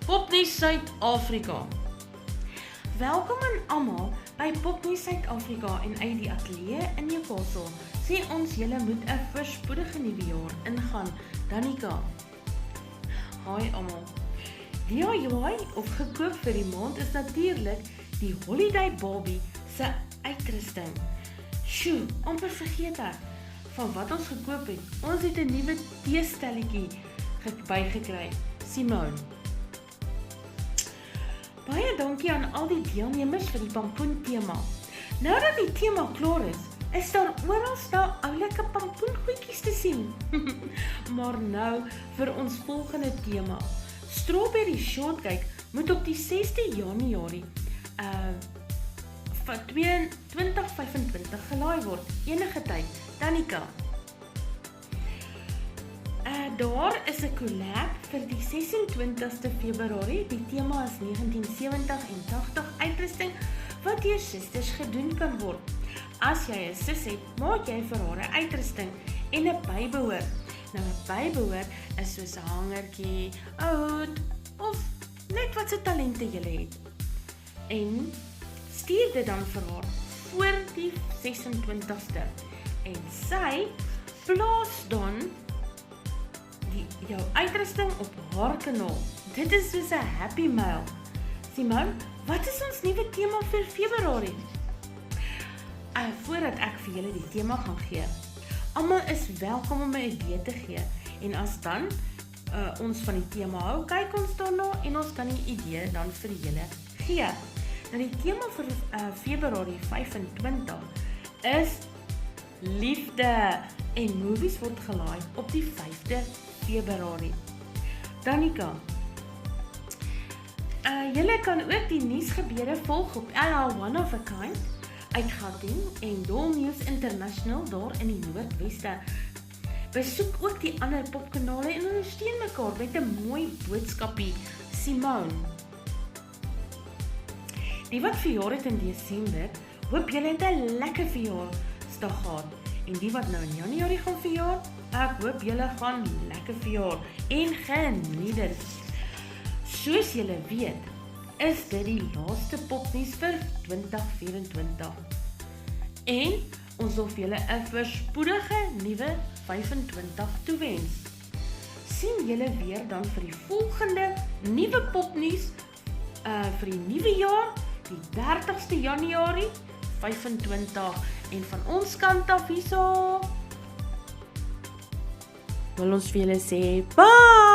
Popnuus Suid-Afrika. Welkom aan almal by Popnuus Suid-Afrika en uit die ateljee in Newcastle. Sê ons julle moet 'n voorspoedige nuwe jaar ingaan. Danica. Hi almal. DIY of gekoop vir die maand is natuurlik die Holiday Barbie se uitrusting. Sjoe, amper vergeet ek van wat ons gekoop het. Ons het 'n nuwe teestelletjie bygekry. Simone. Baie dankie aan al die deelnemers vir die pampoen tema. Nou dat die tema klaar is daar oral oulike pampoengoedjies te sien. Maar nou vir ons volgende tema. Strawberry shortcake moet op die 6de Januarie van 2025 gelaai word, enige tyd. Danica. Daar is 'n collab vir die 26ste Februarie. Die tema is 1970 en 80 uitrusting wat deur susters gedoen kan word. As jy 'n sus het, maak jy vir haar 'n uitrusting en 'n bybehoor. Nou 'n bybehoor is soos 'n hangertjie, 'n hoed of net wat se talente jy het. En stuur dit dan vir haar voor die 26ste. En sy plaas dan jou uitrusting op haar kanaal. Dit is soos 'n happy mail. Simone, wat is ons nuwe tema vir Februarie? Voordat ek vir julle die tema gaan gee, almal is welkom om 'n idee te gee. En as dan ons van die tema hou, kyk ons daarna en ons kan die idee dan vir julle gee. Nou die tema vir Februarie 25 is liefde en movies word gelaai op die 5de Februarie. Danica. Julle kan ook die nuusgebeure volg op LL One of a Kind, uit Gauteng en Dol News International daar in die Noordweste. Besoek ook die ander popkanale en ondersteun mekaar met 'n mooi boodskapie. Simone. Die wat verjaar het in Desember, hoop julle het 'n lekker verjaarsdag gehad. En die wat nou in Januarie gaan verjaar, ek hoop julle gaan lekker verjaar en geniet dit. Soos julle weet, is dit die laaste popnuus vir 2024. En ons wil vir julle 'n voorspoedige nuwe 25 toewens. Sien julle weer dan vir die volgende nuwe popnuus vir die nuwe jaar, die 30ste Januarie 25. En van ons kant af hierso wil ons vir julle sê, bye!